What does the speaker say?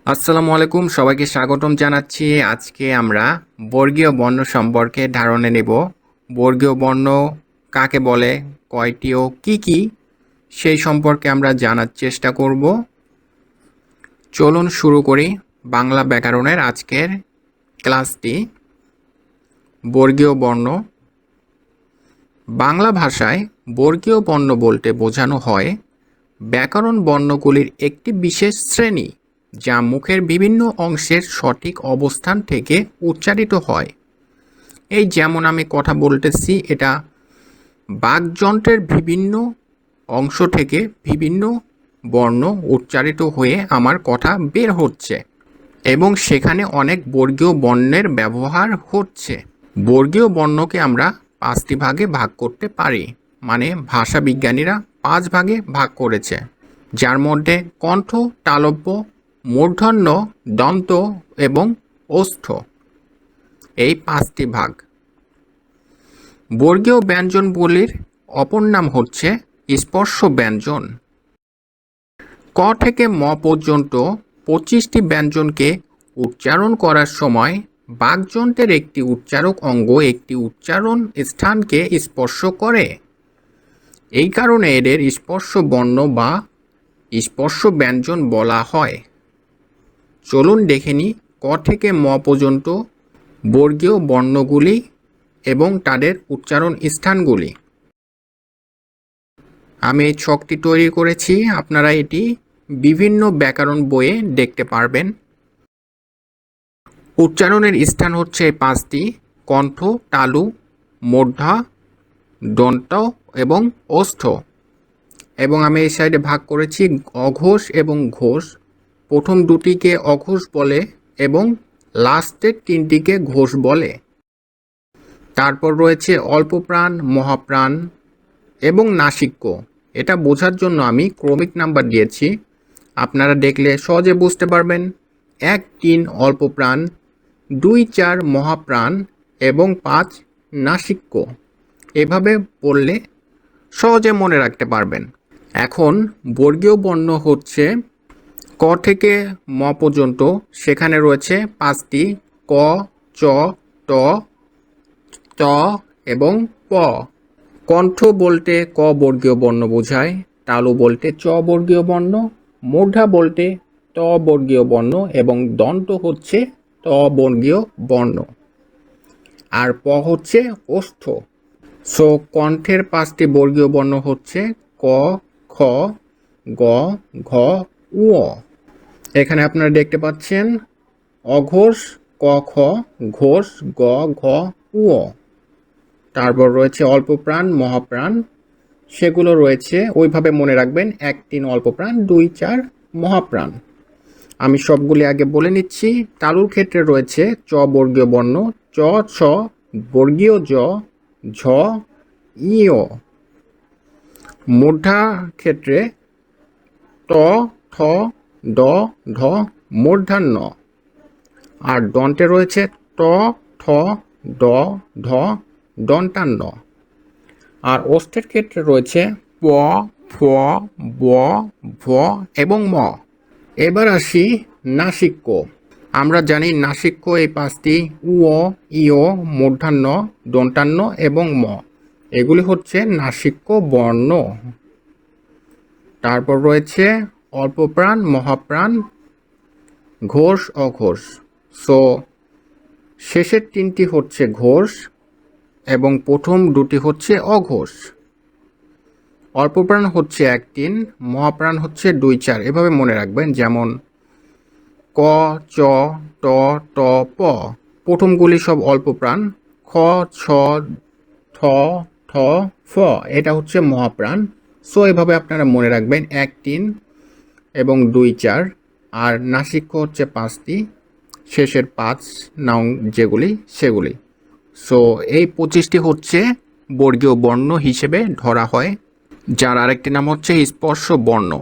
আসসালামু আলাইকুম, সবাইকে স্বাগতম জানাচ্ছি। আজকে আমরা বর্গীয় বর্ণ সম্পর্কে ধারণা নেব। বর্গীয় বর্ণ কাকে বলে, কয়টি ও কি কি, সেই সম্পর্কে আমরা জানার চেষ্টা করব। চলুন শুরু করি বাংলা ব্যাকরণের আজকের ক্লাসটি। বর্গীয় বর্ণ। বাংলা ভাষায় বর্গীয় বর্ণ বলতে বোঝানো হয় ব্যাকরণ বর্ণগুলির একটি বিশেষ শ্রেণী যা মুখের বিভিন্ন অংশের সঠিক অবস্থান থেকে উচ্চারিত হয়। এই যেমন আমি কথা বলতেছি, এটা বাকযন্ত্রের বিভিন্ন অংশ থেকে বিভিন্ন বর্ণ উচ্চারিত হয়ে আমার কথা বের হচ্ছে এবং সেখানে অনেক বর্গীয় বর্ণের ব্যবহার হচ্ছে। বর্গীয় বর্ণকে আমরা 5টি ভাগে ভাগ করতে পারি, মানে ভাষা বিজ্ঞানীরা 5 ভাগে ভাগ করেছে, যার মধ্যে কণ্ঠ, তালব্য, মূর্ধন্য, দন্ত এবং ওষ্ঠ, এই 5টি ভাগ। বর্গীয় ব্যঞ্জনগুলির অপর নাম হচ্ছে স্পর্শ ব্যঞ্জন। ক থেকে ম পর্যন্ত 25টি ব্যঞ্জনকে উচ্চারণ করার সময় বাকযন্ত্রের একটি উচ্চারক অঙ্গ একটি উচ্চারণ স্থানকে স্পর্শ করে। এই কারণে এদের স্পর্শ বর্ণ বা স্পর্শ ব্যঞ্জন বলা হয়। চলুন দেখে নিই ক থেকে ম পর্যন্ত বর্গীয় বর্ণগুলি এবং তাদের উচ্চারণ স্থানগুলি। আমি এই ছকটি তৈরি করেছি, আপনারা এটি বিভিন্ন ব্যাকরণ বইয়ে দেখতে পারবেন। উচ্চারণের স্থান হচ্ছে 5টি: কণ্ঠ, তালু, মূর্ধা, দন্ত এবং ওষ্ঠ। এবং আমি এই সাইডে ভাগ করেছি অঘোষ এবং ঘোষ। প্রথম দুটিকে অঘোষ বলে এবং লাস্টের 3টিকে ঘোষ বলে। তারপর রয়েছে অল্পপ্রাণ, মহাপ্রাণ এবং নাসিক্য। এটা বোঝার জন্য আমি ক্রমিক নাম্বার দিয়েছি, আপনারা দেখলে সহজে বুঝতে পারবেন। 1, 3 অল্পপ্রাণ, 2, 4 মহাপ্রাণ এবং 5 নাসিক্য। এভাবে বললে সহজে মনে রাখতে পারবেন। এখন বর্গীয় বর্ণ হচ্ছে ক থেকে ম পর্যন্ত, সেখানে রয়েছে 5টি: ক, চ, ট, ত এবং প। কণ্ঠ বলতে ক বর্গীয় বর্ণ বোঝায়, তালু বলতে চ বর্গীয় বর্ণ, মূর্ধা বলতে ত বর্গীয় বর্ণ এবং দন্ত হচ্ছে ত বর্গীয় বর্ণ, আর প হচ্ছে ওষ্ঠ। সো কণ্ঠের 5টি বর্গীয় বর্ণ হচ্ছে ক, খ, গ, ঘ, উ। এখানে আপনারা দেখতে পাচ্ছেন অঘোষ, ক, খ, ঘোষ, গ, ঘ, উ। তারপর রয়েছে অল্পপ্রাণ, মহাপ্রাণ, সেগুলো রয়েছে ওইভাবে মনে রাখবেন। 1, 3 অল্পপ্রাণ, 2, 4 মহাপ্রাণ। আমি সবগুলি আগে বলে নিচ্ছি। তালুর ক্ষেত্রে রয়েছে চ বর্গীয় বর্ণ, চ, ছ বর্গীয় জ, ঝ, ইয়। মূর্ধা ক্ষেত্রে ত, থ, দ, ধ মূর্ধান্য। আর দন্তে রয়েছে ত, থ, দ, ধ দন্তান্ন। আর ওষ্ঠের ক্ষেত্রে রয়েছে প, ফ, ব, ভ এবং ম। এবার আসি নাসিক্য। আমরা জানি নাসিক্য এই 5টি: উ, ইয়, মূর্ধান্য, দন্তান্ন এবং ম। এগুলি হচ্ছে নাসিক্য বর্ণ। তারপর রয়েছে অল্পপ্রাণ, মহাপ্রাণ, ঘোষ, অঘোষ। সো শেষের 3টি হচ্ছে ঘোষ এবং প্রথম 2টি হচ্ছে অঘোষ। অল্পপ্রাণ হচ্ছে 1, 3, মহাপ্রাণ হচ্ছে 2, 4। এভাবে মনে রাখবেন, যেমন ক, চ, ট, ত, প। প্রথমগুলি সব অল্পপ্রাণ, খ, ছ, থ, থ, ফ এটা হচ্ছে মহাপ্রাণ। সো এভাবে আপনারা মনে রাখবেন 1, 3 এবং 2, 4। আর নাসিক্য হচ্ছে 5টি, শেষের 5 নং যেগুলি সেগুলি। সো এই 25টি হচ্ছে বর্গীয় বর্ণ হিসেবে ধরা হয়, যার আরেকটি নাম হচ্ছে স্পর্শ বর্ণ।